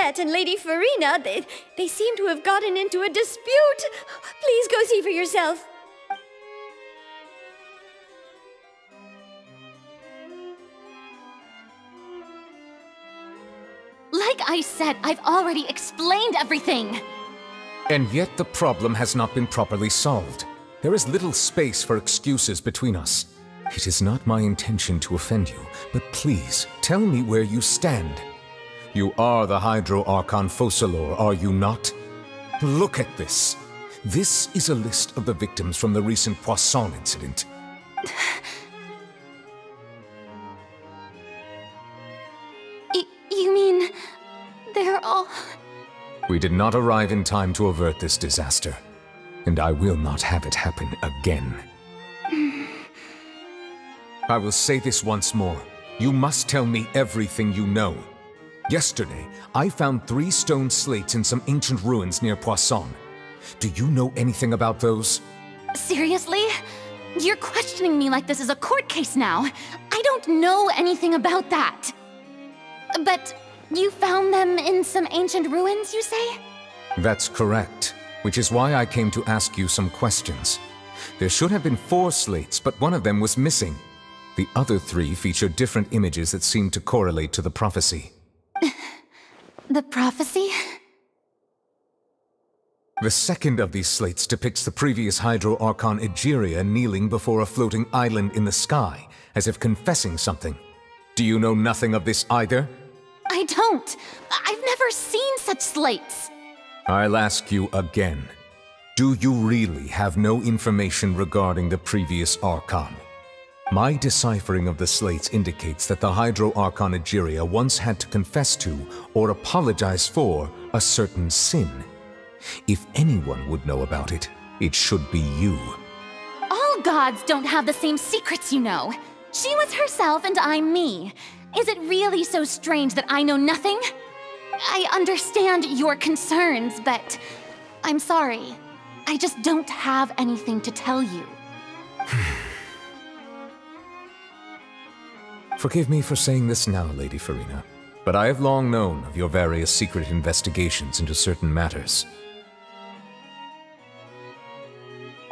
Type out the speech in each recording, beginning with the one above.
Jet and Lady Farina, they seem to have gotten into a dispute. Please go see for yourself. Like I said, I've already explained everything. And yet the problem has not been properly solved. There is little space for excuses between us. It is not my intention to offend you, but please, tell me where you stand. You are the Hydro Archon Focalor, are you not? Look at this. This is a list of the victims from the recent Poisson incident. You mean... they're all... We did not arrive in time to avert this disaster, and I will not have it happen again. I will say this once more. You must tell me everything you know. Yesterday, I found 3 stone slates in some ancient ruins near Poisson. Do you know anything about those? Seriously? You're questioning me like this is a court case now. I don't know anything about that. But you found them in some ancient ruins, you say? That's correct, which is why I came to ask you some questions. There should have been 4 slates, but one of them was missing. The other 3 feature different images that seem to correlate to the prophecy. The prophecy? The second of these slates depicts the previous Hydro Archon Egeria kneeling before a floating island in the sky, as if confessing something. Do you know nothing of this either? I don't. I've never seen such slates. I'll ask you again. Do you really have no information regarding the previous Archon? My deciphering of the slates indicates that the Hydro Archon Egeria once had to confess to, or apologize for, a certain sin. If anyone would know about it, it should be you. All gods don't have the same secrets, you know. She was herself and I'm me. Is it really so strange that I know nothing? I understand your concerns, but I'm sorry. I just don't have anything to tell you. Forgive me for saying this now, Lady Farina, but I have long known of your various secret investigations into certain matters.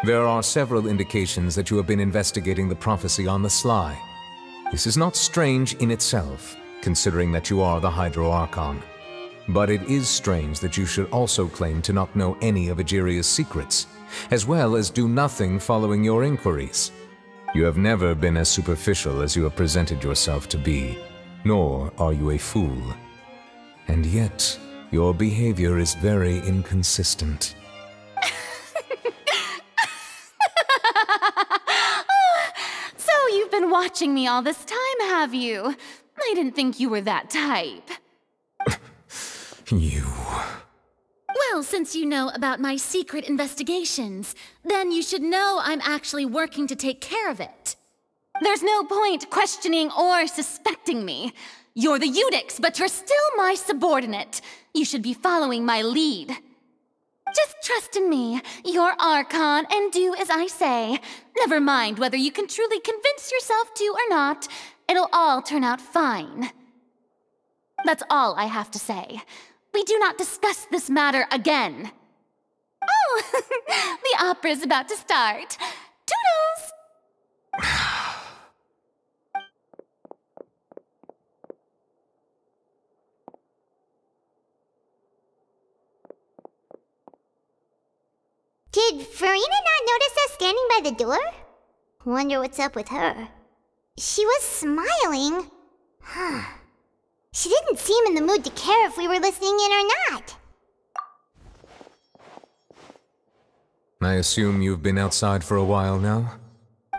There are several indications that you have been investigating the prophecy on the sly. This is not strange in itself, considering that you are the Hydro Archon. But it is strange that you should also claim to not know any of Egeria's secrets, as well as do nothing following your inquiries. You have never been as superficial as you have presented yourself to be, nor are you a fool. And yet, your behavior is very inconsistent. So you've been watching me all this time, have you? I didn't think you were that type. You... Well, since you know about my secret investigations, then you should know I'm actually working to take care of it. There's no point questioning or suspecting me. You're the Eudix, but you're still my subordinate. You should be following my lead. Just trust in me, you're Archon, and do as I say. Never mind whether you can truly convince yourself to or not. It'll all turn out fine. That's all I have to say. We do not discuss this matter again. Oh, the opera's about to start. Toodles! Did Farina not notice us standing by the door? Wonder what's up with her. She was smiling. Huh. She didn't seem in the mood to care if we were listening in or not. I assume you've been outside for a while now?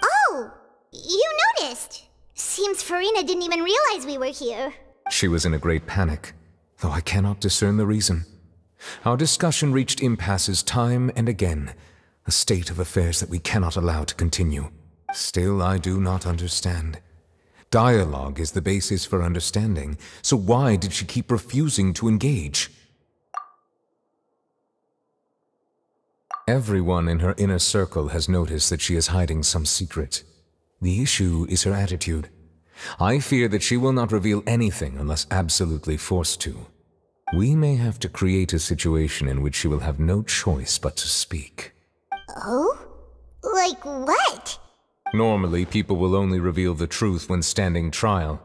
Oh! You noticed! Seems Farina didn't even realize we were here. She was in a great panic, though I cannot discern the reason. Our discussion reached impasses time and again, a state of affairs that we cannot allow to continue. Still, I do not understand. Dialogue is the basis for understanding, so why did she keep refusing to engage? Everyone in her inner circle has noticed that she is hiding some secret. The issue is her attitude. I fear that she will not reveal anything unless absolutely forced to. We may have to create a situation in which she will have no choice but to speak. Oh? Like what? Normally, people will only reveal the truth when standing trial.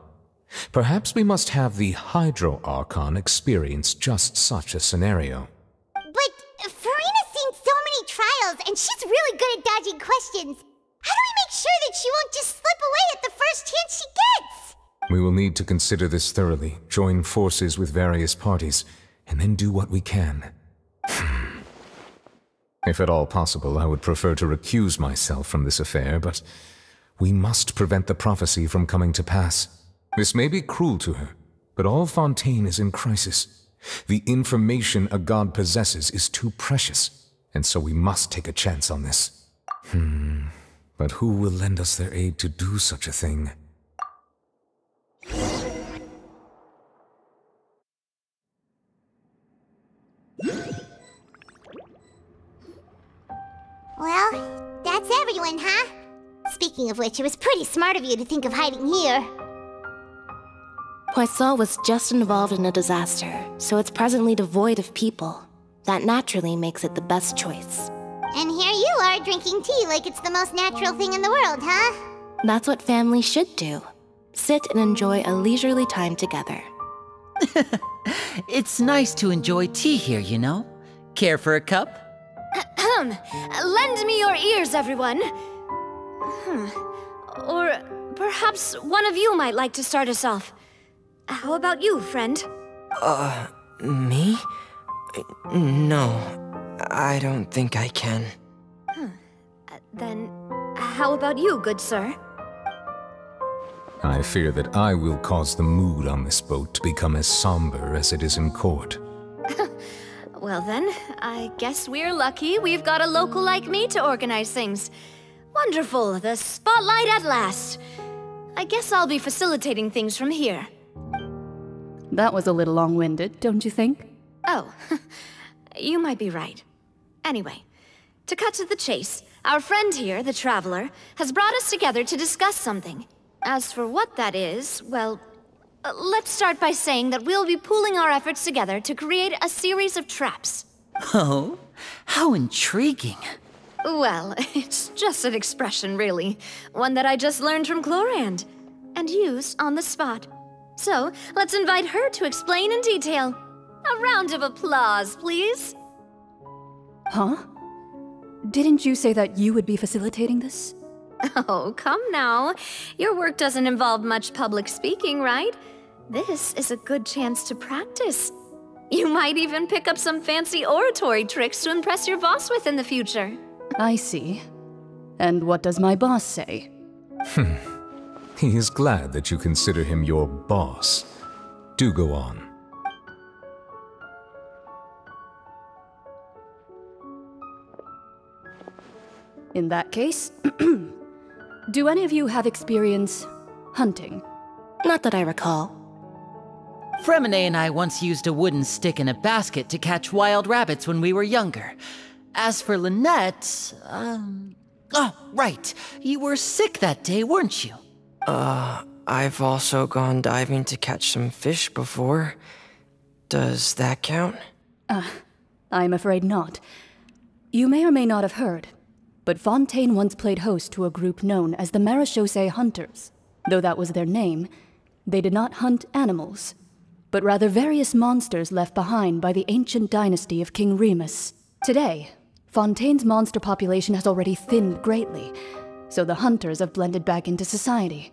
Perhaps we must have the Hydro Archon experience just such a scenario. But Farina's seen so many trials, and she's really good at dodging questions. How do we make sure that she won't just slip away at the first chance she gets? We will need to consider this thoroughly, join forces with various parties, and then do what we can. If at all possible, I would prefer to recuse myself from this affair, but we must prevent the prophecy from coming to pass. This may be cruel to her, but all Fontaine is in crisis. The information a god possesses is too precious, and so we must take a chance on this. But who will lend us their aid to do such a thing? Well, that's everyone, huh? Speaking of which, it was pretty smart of you to think of hiding here. Poisson was just involved in a disaster, so it's presently devoid of people. That naturally makes it the best choice. And here you are drinking tea like it's the most natural thing in the world, huh? That's what families should do. Sit and enjoy a leisurely time together. It's nice to enjoy tea here, you know? Care for a cup? Lend me your ears, everyone. Or perhaps one of you might like to start us off. How about you, friend? Me? No, I don't think I can. Then, how about you, good sir? I fear that I will cause the mood on this boat to become as somber as it is in court. Well then, I guess we're lucky we've got a local like me to organize things. Wonderful, the spotlight at last. I guess I'll be facilitating things from here. That was a little long-winded, don't you think? Oh, you might be right. Anyway, to cut to the chase, our friend here, the Traveler, has brought us together to discuss something. As for what that is, well, let's start by saying that we'll be pooling our efforts together to create a series of traps. Oh, how intriguing. Well, it's just an expression, really. One that I just learned from Chlorand, and used on the spot. So, let's invite her to explain in detail. A round of applause, please. Huh? Didn't you say that you would be facilitating this? Oh, come now. Your work doesn't involve much public speaking, right? This is a good chance to practice. You might even pick up some fancy oratory tricks to impress your boss with in the future. I see. And what does my boss say? He is glad that you consider him your boss. Do go on. In that case, do any of you have experience hunting? Not that I recall. Fremine and I once used a wooden stick in a basket to catch wild rabbits when we were younger. As for Lynette, oh, right. You were sick that day, weren't you? I've also gone diving to catch some fish before. Does that count? I'm afraid not. You may or may not have heard, but Fontaine once played host to a group known as the Marechaussee Hunters. Though that was their name, they did not hunt animals, but rather various monsters left behind by the ancient dynasty of King Remus. Today, Fontaine's monster population has already thinned greatly, so the hunters have blended back into society,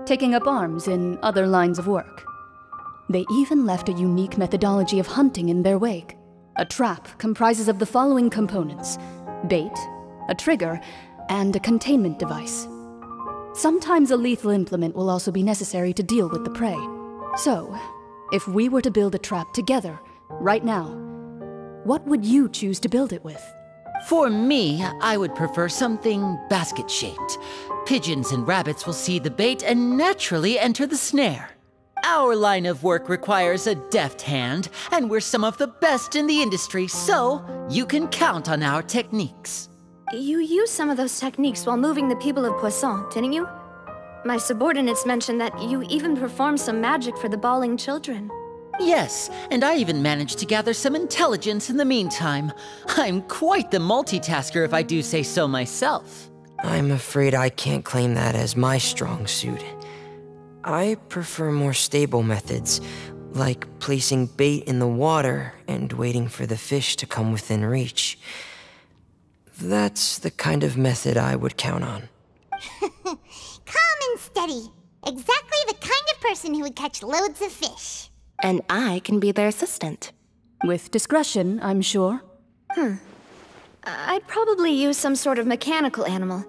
taking up arms in other lines of work. They even left a unique methodology of hunting in their wake. A trap comprises of the following components: bait, a trigger, and a containment device. Sometimes a lethal implement will also be necessary to deal with the prey. So, if we were to build a trap together, right now, what would you choose to build it with? For me, I would prefer something basket-shaped. Pigeons and rabbits will see the bait and naturally enter the snare. Our line of work requires a deft hand, and we're some of the best in the industry, so you can count on our techniques. You used some of those techniques while moving the people of Poisson, didn't you? My subordinates mentioned that you even performed some magic for the bawling children. Yes, and I even managed to gather some intelligence in the meantime. I'm quite the multitasker if I do say so myself. I'm afraid I can't claim that as my strong suit. I prefer more stable methods, like placing bait in the water and waiting for the fish to come within reach. That's the kind of method I would count on. Calm and steady. Exactly the kind of person who would catch loads of fish. And I can be their assistant. With discretion, I'm sure. I'd probably use some sort of mechanical animal.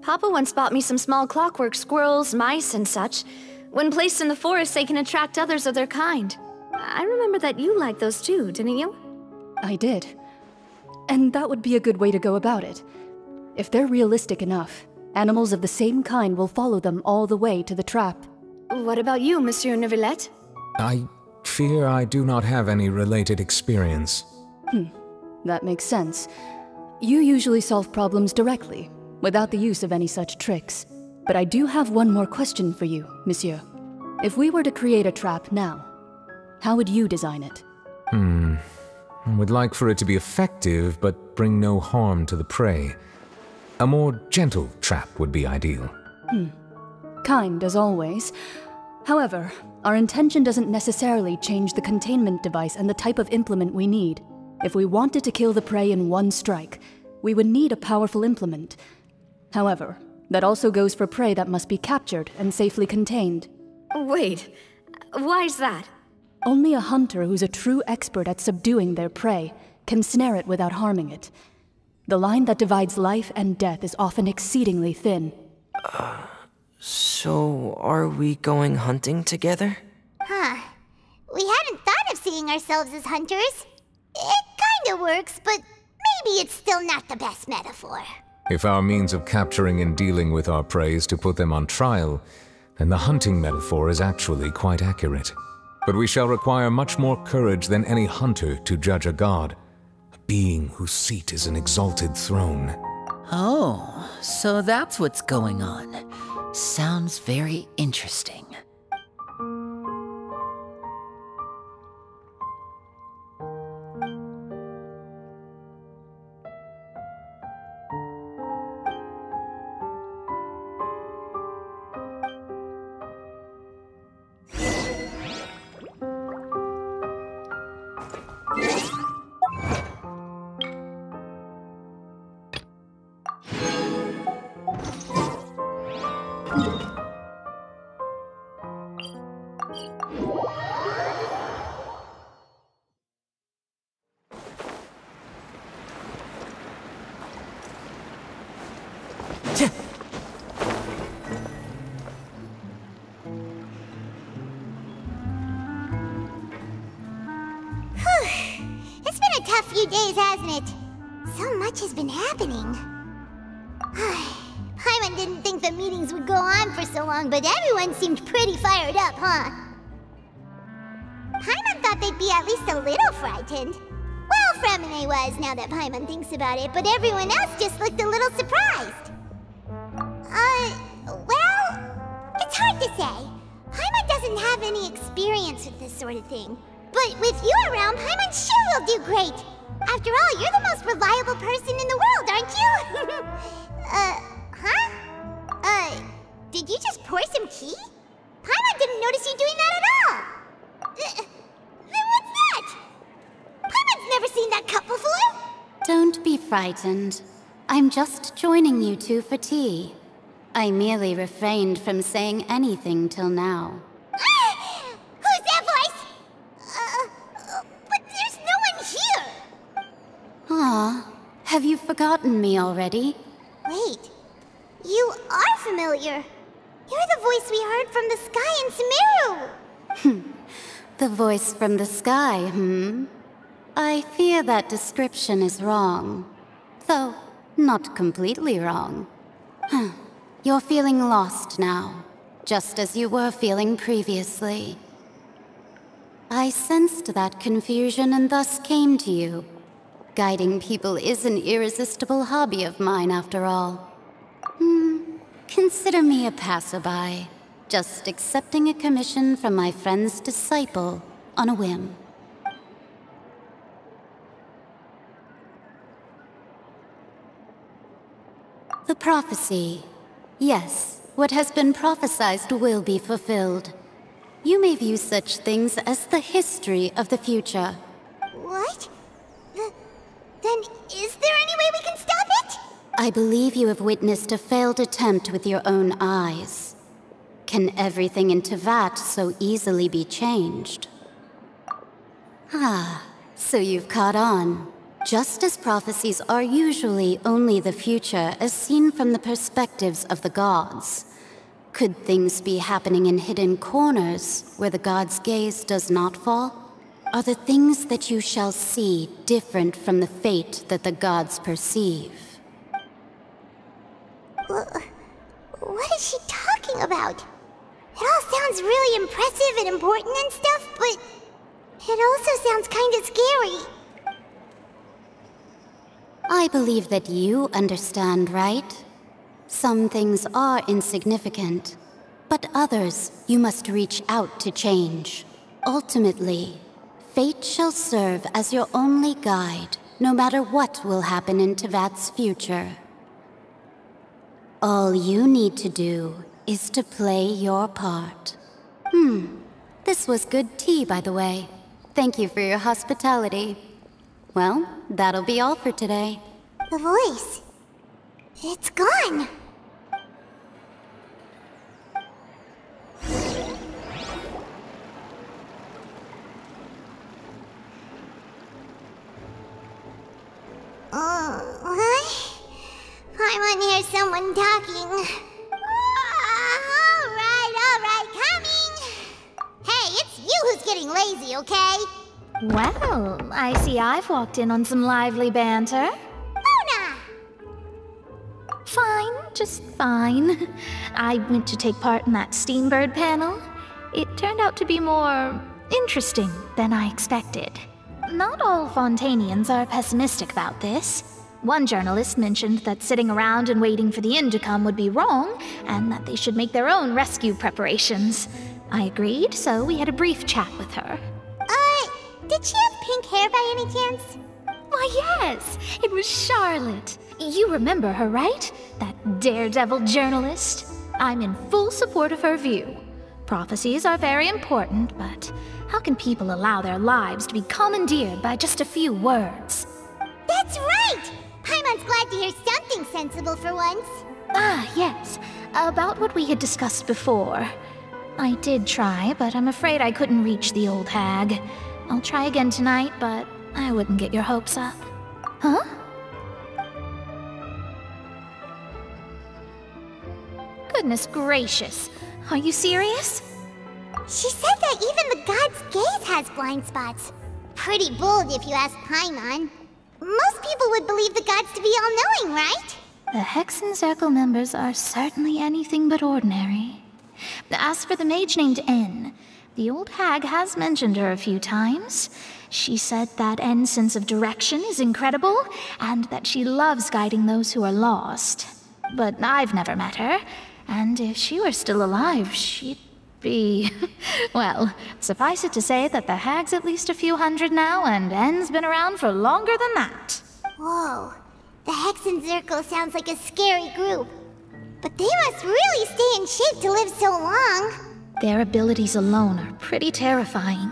Papa once bought me some small clockwork squirrels, mice, and such. When placed in the forest, they can attract others of their kind. I remember that you liked those too, didn't you? I did. And that would be a good way to go about it. If they're realistic enough, animals of the same kind will follow them all the way to the trap. What about you, Monsieur Neuvillette? I fear I do not have any related experience. That makes sense. You usually solve problems directly, without the use of any such tricks. But I do have one more question for you, Monsieur. If we were to create a trap now, how would you design it? I would like for it to be effective, but bring no harm to the prey. A more gentle trap would be ideal. Kind, as always. However, our intention doesn't necessarily change the containment device and the type of implement we need. If we wanted to kill the prey in one strike, we would need a powerful implement. However, that also goes for prey that must be captured and safely contained. Wait, why's that? Only a hunter who's a true expert at subduing their prey can snare it without harming it. The line that divides life and death is often exceedingly thin. So, are we going hunting together? We hadn't thought of seeing ourselves as hunters. It kinda works, but maybe it's still not the best metaphor. If our means of capturing and dealing with our prey is to put them on trial, then the hunting metaphor is actually quite accurate. But we shall require much more courage than any hunter to judge a god, a being whose seat is an exalted throne. Oh, so that's what's going on. Sounds very interesting. It's been a tough few days, hasn't it? So much has been happening. Paimon didn't think the meetings would go on for so long, but everyone seemed pretty fired up, huh? Paimon thought they'd be at least a little frightened. Well, Fremine was, now that Paimon thinks about it, but everyone else just looked a little surprised. Well, it's hard to say. Paimon doesn't have any experience with this sort of thing. But with you around, Paimon sure will do great. After all, you're the most reliable person in the world, aren't you? Did you just pour some tea? Paimon didn't notice you doing that at all. Then what's that? Paimon's never seen that cup before. Don't be frightened. I'm just joining you two for tea. I merely refrained from saying anything till now. Who's that voice? But there's no one here. Aw, have you forgotten me already? Wait, you are familiar. You're the voice we heard from the sky in Sumeru. The voice from the sky, I fear that description is wrong. Though, not completely wrong. You're feeling lost now, just as you were feeling previously. I sensed that confusion and thus came to you. Guiding people is an irresistible hobby of mine, after all. Consider me a passerby, just accepting a commission from my friend's disciple on a whim. The prophecy. Yes, what has been prophesied will be fulfilled. You may view such things as the history of the future. What? Then is there any way we can stop it? I believe you have witnessed a failed attempt with your own eyes. Can everything in Teyvat so easily be changed? Ah, so you've caught on. Just as prophecies are usually only the future as seen from the perspectives of the gods, could things be happening in hidden corners where the gods' gaze does not fall? Are the things that you shall see different from the fate that the gods perceive? What is she talking about? It all sounds really impressive and important and stuff, but it also sounds kinda scary. I believe that you understand, right? Some things are insignificant, but others you must reach out to change. Ultimately, fate shall serve as your only guide, no matter what will happen in Teyvat's future. All you need to do is to play your part. This was good tea, by the way. Thank you for your hospitality. Well, that'll be all for today. The voice. It's gone. What? I hear someone talking. Alright, coming! Hey, it's you who's getting lazy, okay? Well, I see I've walked in on some lively banter. Mona! Fine, just fine. I went to take part in that Steambird panel. It turned out to be more interesting than I expected. Not all Fontanians are pessimistic about this. One journalist mentioned that sitting around and waiting for the end to come would be wrong, and that they should make their own rescue preparations. I agreed, so we had a brief chat with her. Did she have pink hair by any chance? Why, yes! It was Charlotte. You remember her, right? That daredevil journalist? I'm in full support of her view. Prophecies are very important, but how can people allow their lives to be commandeered by just a few words? That's right! Paimon's glad to hear something sensible for once. Ah, yes. About what we had discussed before. I did try, but I'm afraid I couldn't reach the old hag. I'll try again tonight, but I wouldn't get your hopes up. Huh? Goodness gracious. Are you serious? She said that even the god's gaze has blind spots. Pretty bold if you ask Paimon. Most people would believe the gods to be all-knowing, right? The Hexen Circle members are certainly anything but ordinary. As for the mage named N, the old hag has mentioned her a few times. She said that N's sense of direction is incredible, and that she loves guiding those who are lost. But I've never met her, and if she were still alive, she'd be... Well, suffice it to say that the hag's at least a few hundred now, and N's been around for longer than that. Whoa, the Hexen Circle sounds like a scary group. But they must really stay in shape to live so long. Their abilities alone are pretty terrifying.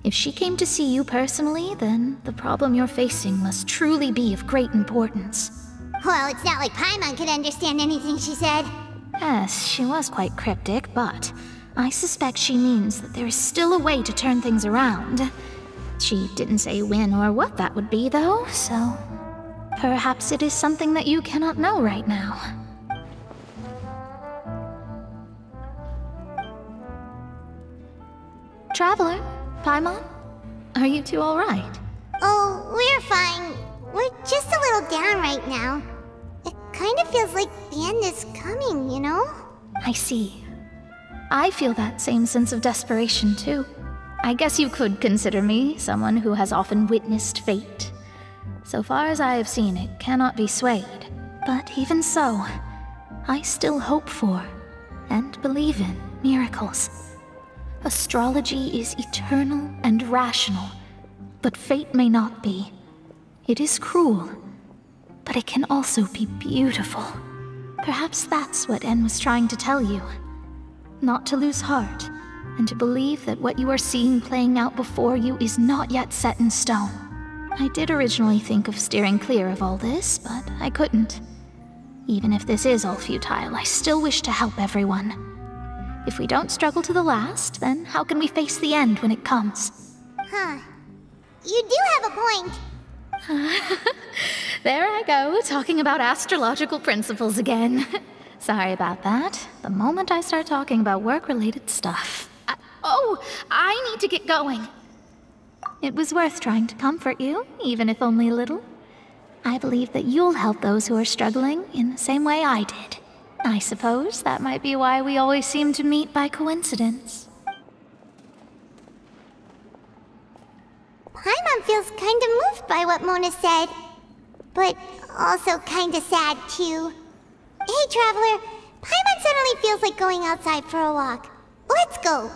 If she came to see you personally, then the problem you're facing must truly be of great importance. Well, it's not like Paimon could understand anything she said. Yes, she was quite cryptic, but I suspect she means that there is still a way to turn things around. She didn't say when or what that would be, though, so perhaps it is something that you cannot know right now. Traveler, Paimon, are you two all right? Oh, we're fine. We're just a little down right now. It kind of feels like the end is coming, you know? I see. I feel that same sense of desperation, too. I guess you could consider me someone who has often witnessed fate. So far as I have seen, it cannot be swayed. But even so, I still hope for, and believe in, miracles. Astrology is eternal and rational, but fate may not be. It is cruel, but it can also be beautiful. Perhaps that's what En was trying to tell you. Not to lose heart, and to believe that what you are seeing playing out before you is not yet set in stone. I did originally think of steering clear of all this, but I couldn't. Even if this is all futile, I still wish to help everyone. If we don't struggle to the last, then how can we face the end when it comes? Huh. You do have a point. There I go, talking about astrological principles again. Sorry about that. The moment I start talking about work-related stuff. I need to get going. It was worth trying to comfort you, even if only a little. I believe that you'll help those who are struggling in the same way I did. I suppose that might be why we always seem to meet by coincidence. Paimon feels kinda moved by what Mona said, but also kinda sad too. Hey, Traveler, Paimon suddenly feels like going outside for a walk. Let's go.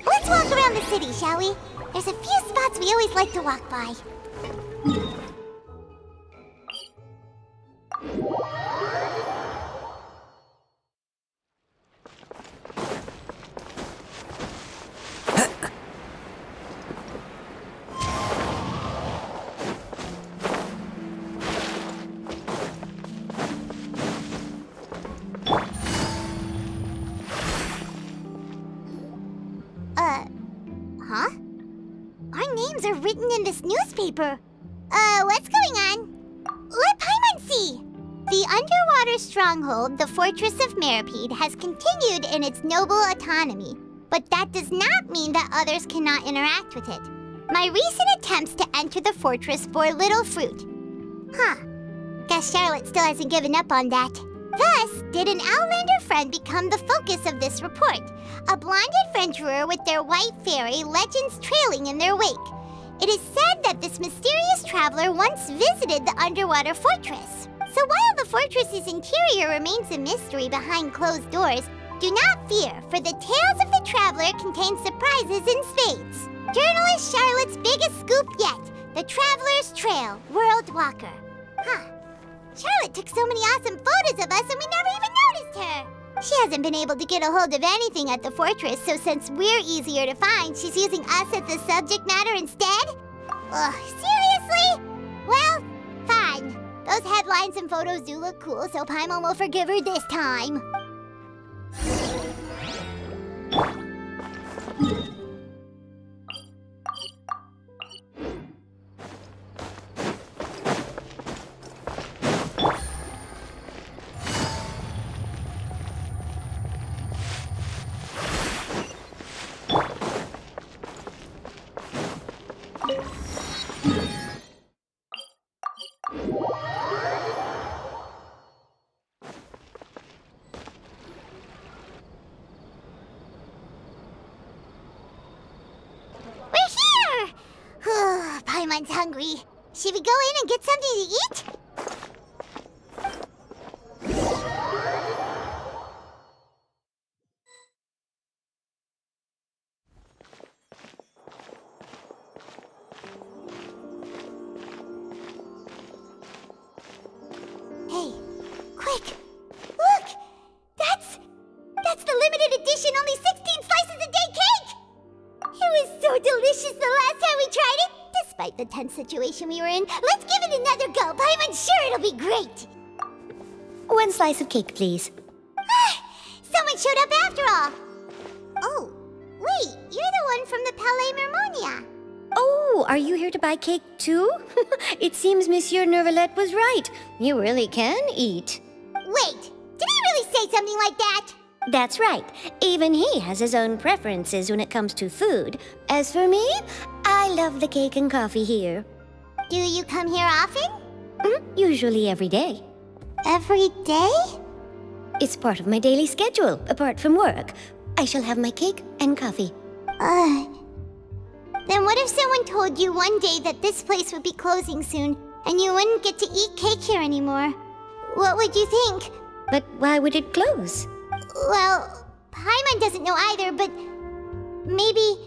Let's walk around the city, shall we? There's a few spots we always like to walk by. Huh? Our names are written in this newspaper. What's going on? Let Paimon see! The underwater stronghold, the Fortress of Meripede, has continued in its noble autonomy. But that does not mean that others cannot interact with it. My recent attempts to enter the fortress bore little fruit. Huh. Guess Charlotte still hasn't given up on that. Thus, did an Outlander friend become the focus of this report? A blonde adventurer with their white fairy, legends trailing in their wake. It is said that this mysterious traveler once visited the underwater fortress. So while the fortress's interior remains a mystery behind closed doors, do not fear, for the tales of the traveler contain surprises in spades. Journalist Charlotte's biggest scoop yet, the Traveler's Trail, World Walker. Huh. Charlotte took so many awesome photos of us and we never even noticed her. She hasn't been able to get a hold of anything at the fortress, so since we're easier to find, she's using us as the subject matter instead? Ugh, seriously? Well, fine. Those headlines and photos do look cool, so Paimon will forgive her this time. Paimon's hungry. Should we go in and get something to eat? Hey, quick! Look! That's the limited edition, only 16 slices a day cake! It was so delicious the last time we tried it! Despite the tense situation we were in, let's give it another go. Paimon's sure it'll be great. 1 slice of cake, please. Someone showed up after all. Oh, wait, you're the one from the Palais Mermonia. Oh, are you here to buy cake too? It seems Monsieur Nervalette was right. You really can eat. Wait, did he really say something like that? That's right. Even he has his own preferences when it comes to food. As for me, I love the cake and coffee here. Do you come here often? Usually every day. Every day? It's part of my daily schedule, apart from work. I shall have my cake and coffee. Then what if someone told you one day that this place would be closing soon, and you wouldn't get to eat cake here anymore? What would you think? But why would it close? Well, Paimon doesn't know either, but Maybe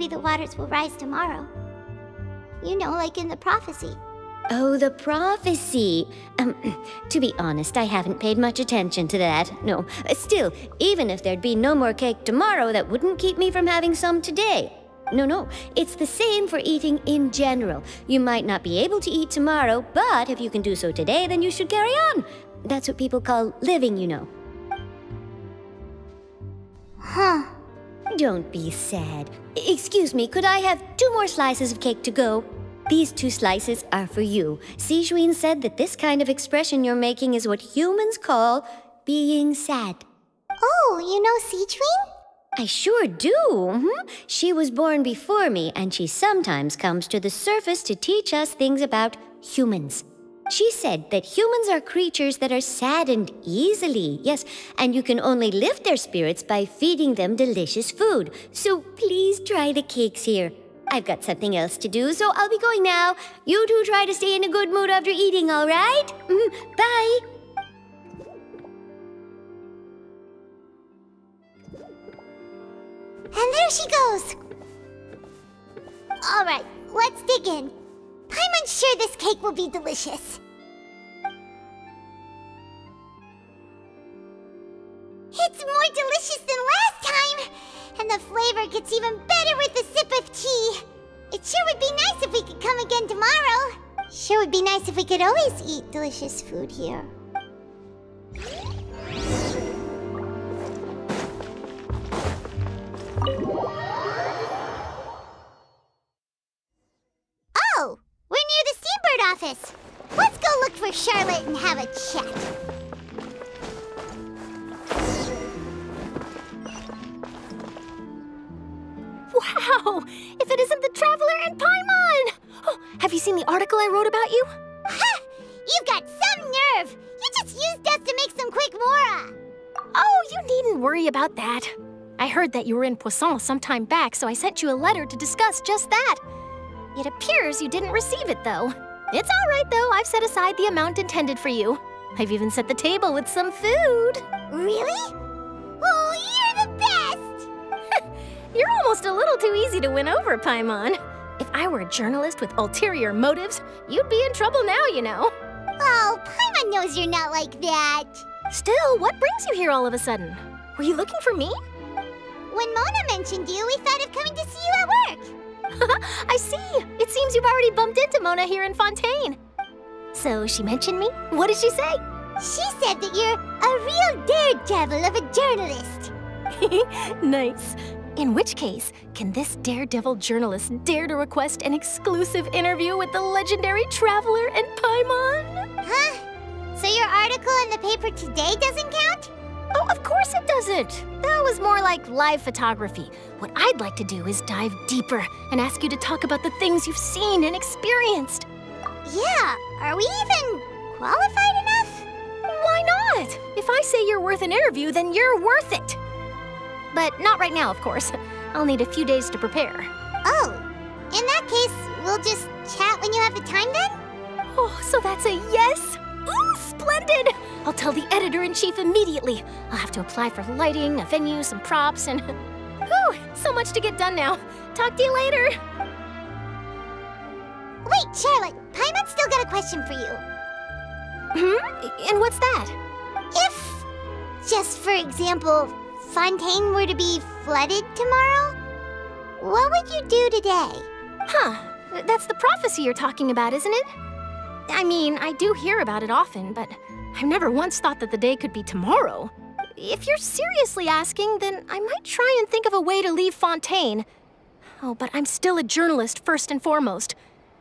the waters will rise tomorrow. You know, like in the prophecy. Oh, the prophecy. To be honest, I haven't paid much attention to that. No, still, even if there'd be no more cake tomorrow, that wouldn't keep me from having some today. No, it's the same for eating in general. You might not be able to eat tomorrow, but if you can do so today, then you should carry on. That's what people call living, you know. Huh. Don't be sad. Excuse me, could I have 2 more slices of cake to go? These 2 slices are for you. Sijouin said that this kind of expression you're making is what humans call being sad. Oh, you know Sijouin? I sure do. She was born before me, and she sometimes comes to the surface to teach us things about humans. She said that humans are creatures that are saddened easily, yes, and you can only lift their spirits by feeding them delicious food. So please try the cakes here. I've got something else to do, so I'll be going now. You two try to stay in a good mood after eating, all right? Bye. And there she goes. All right, let's dig in. Paimon's sure this cake will be delicious. It's more delicious than last time, and the flavor gets even better with a sip of tea. It sure would be nice if we could come again tomorrow. Sure would be nice if we could always eat delicious food here. Oh, we're near the Steambird office. Let's go look for Charlotte and have a chat. Wow! If it isn't the Traveler and Paimon! Oh, have you seen the article I wrote about you? Ha! You've got some nerve! You just used us to make some quick mora! Oh, you needn't worry about that. I heard that you were in Poisson some time back, so I sent you a letter to discuss just that. It appears you didn't receive it, though. It's all right, though. I've set aside the amount intended for you. I've even set the table with some food. Really? Oh, you're the best! You're almost a little too easy to win over, Paimon. If I were a journalist with ulterior motives, you'd be in trouble now, you know. Oh, Paimon knows you're not like that. Still, what brings you here all of a sudden? Were you looking for me? When Mona mentioned you, we thought of coming to see you at work. I see. It seems you've already bumped into Mona here in Fontaine. So she mentioned me? What did she say? She said that you're a real daredevil of a journalist. Nice. In which case, can this daredevil journalist dare to request an exclusive interview with the legendary Traveler and Paimon? Huh? So your article in the paper today doesn't count? Oh, of course it doesn't. That was more like live photography. What I'd like to do is dive deeper and ask you to talk about the things you've seen and experienced. Yeah, are we even qualified enough? Why not? If I say you're worth an interview, then you're worth it. But not right now, of course. I'll need a few days to prepare. Oh, in that case, we'll just chat when you have the time then? Oh, so that's a yes? Ooh, splendid! I'll tell the editor-in-chief immediately. I'll have to apply for lighting, a venue, some props, and... Whew, so much to get done now. Talk to you later. Wait, Charlotte, Paimon's still got a question for you. And what's that? If, just for example, Fontaine were to be flooded tomorrow, what would you do today? Huh, that's the prophecy you're talking about, isn't it? I mean, I do hear about it often, but I've never once thought that the day could be tomorrow. If you're seriously asking, then I might try and think of a way to leave Fontaine. Oh, but I'm still a journalist first and foremost.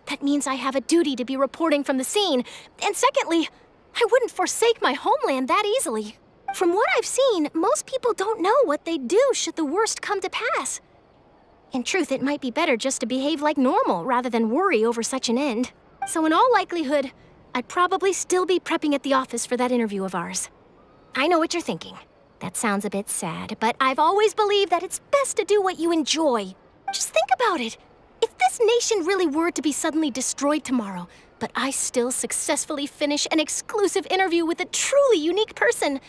That means I have a duty to be reporting from the scene. And secondly, I wouldn't forsake my homeland that easily. From what I've seen, most people don't know what they'd do should the worst come to pass. In truth, it might be better just to behave like normal rather than worry over such an end. So in all likelihood, I'd probably still be prepping at the office for that interview of ours. I know what you're thinking. That sounds a bit sad, but I've always believed that it's best to do what you enjoy. Just think about it. If this nation really were to be suddenly destroyed tomorrow, but I still successfully finish an exclusive interview with a truly unique person,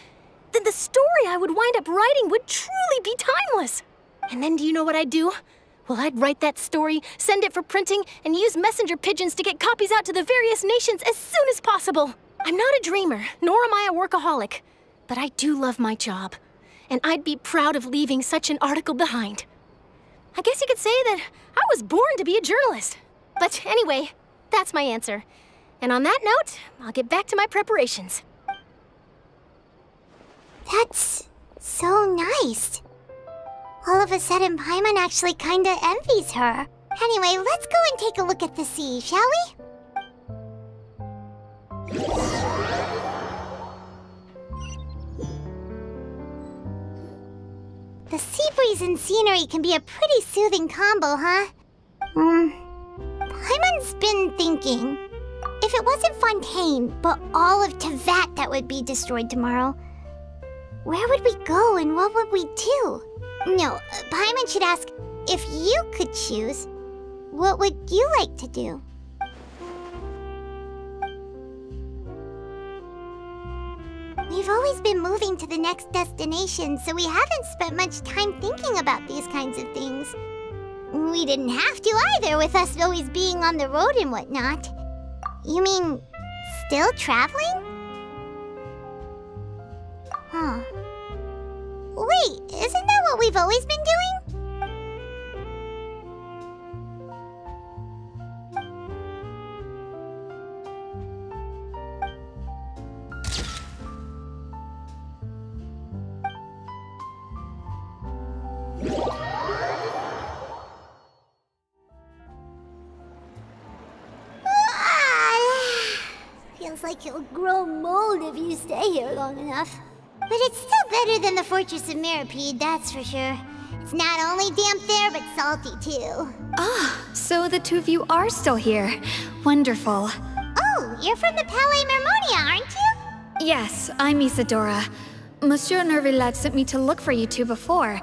then the story I would wind up writing would truly be timeless. And then do you know what I'd do? Well, I'd write that story, send it for printing, and use messenger pigeons to get copies out to the various nations as soon as possible. I'm not a dreamer, nor am I a workaholic, but I do love my job, and I'd be proud of leaving such an article behind. I guess you could say that I was born to be a journalist. But anyway, that's my answer. And on that note, I'll get back to my preparations. That's so nice. All of a sudden, Paimon actually kinda envies her. Anyway, let's go and take a look at the sea, shall we? The sea breeze and scenery can be a pretty soothing combo, huh? Paimon's been thinking, if it wasn't Fontaine, but all of Tevat that would be destroyed tomorrow, where would we go and what would we do? No, Paimon should ask, if you could choose, what would you like to do? We've always been moving to the next destination, so we haven't spent much time thinking about these kinds of things. We didn't have to either, with us always being on the road and whatnot. You mean, still traveling? Huh. Wait, isn't that what we've always been doing? Feels like you'll grow mold if you stay here long enough. But it's still better than the Fortress of Meropide, that's for sure. It's not only damp there, but salty too. Ah, so the two of you are still here. Wonderful. Oh, you're from the Palais Mermonia, aren't you? Yes, I'm Isadora. Monsieur Nervillet sent me to look for you two before.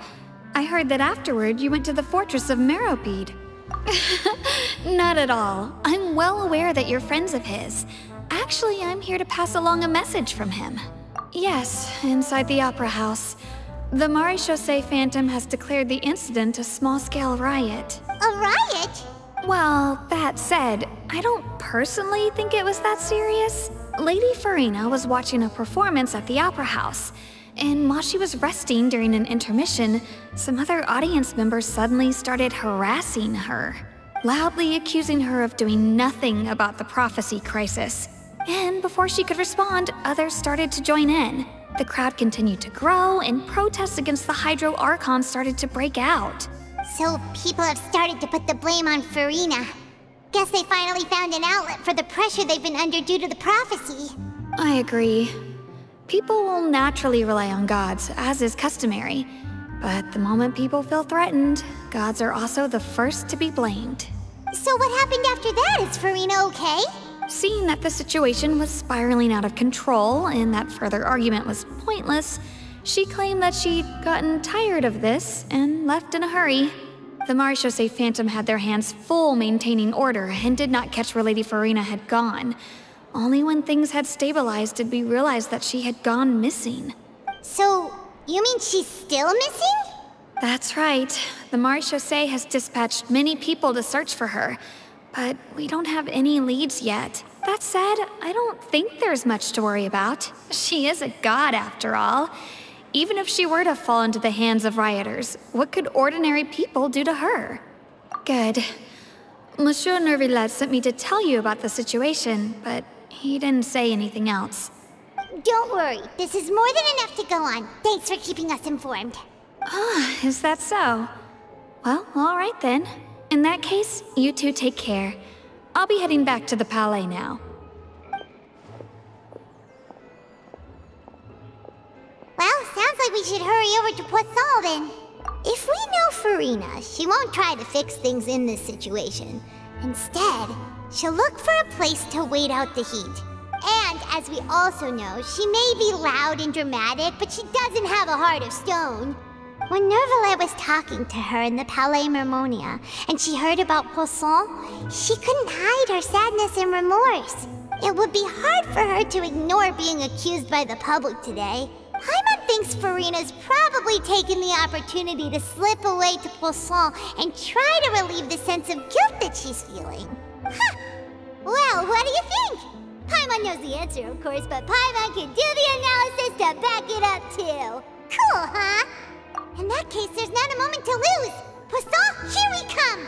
I heard that afterward you went to the Fortress of Meropide. Not at all. I'm well aware that you're friends of his. Actually, I'm here to pass along a message from him. Yes, inside the Opera House. The Maréchaussée Phantom has declared the incident a small-scale riot. A riot? Well, that said, I don't personally think it was that serious. Lady Farina was watching a performance at the Opera House, and while she was resting during an intermission, some other audience members suddenly started harassing her, loudly accusing her of doing nothing about the prophecy crisis. And before she could respond, others started to join in. The crowd continued to grow, and protests against the Hydro Archon started to break out. So people have started to put the blame on Farina. Guess they finally found an outlet for the pressure they've been under due to the prophecy. I agree. People will naturally rely on gods, as is customary. But the moment people feel threatened, gods are also the first to be blamed. So what happened after that? Is Farina okay? Seeing that the situation was spiraling out of control and that further argument was pointless, she claimed that she'd gotten tired of this and left in a hurry. The Maréchaussée Phantom had their hands full maintaining order and did not catch where Lady Farina had gone. Only when things had stabilized did we realize that she had gone missing. So, you mean she's still missing? That's right. The Maréchaussée has dispatched many people to search for her, but we don't have any leads yet. That said, I don't think there's much to worry about. She is a god after all. Even if she were to fall into the hands of rioters, what could ordinary people do to her? Good. Monsieur Nervillet sent me to tell you about the situation, but he didn't say anything else. Don't worry, this is more than enough to go on. Thanks for keeping us informed. Ah, is that so? Well, all right then. In that case, you two take care. I'll be heading back to the Palais now. Well, sounds like we should hurry over to Poisson then. If we know Farina, she won't try to fix things in this situation. Instead, she'll look for a place to wait out the heat. And, as we also know, she may be loud and dramatic, but she doesn't have a heart of stone. When Nervillet was talking to her in the Palais Mermonia, and she heard about Poisson, she couldn't hide her sadness and remorse. It would be hard for her to ignore being accused by the public today. Paimon thinks Farina's probably taken the opportunity to slip away to Poisson and try to relieve the sense of guilt that she's feeling. Huh! Well, what do you think? Paimon knows the answer, of course, but Paimon can do the analysis to back it up, too. Cool, huh? In that case, there's not a moment to lose. Poisson, here we come!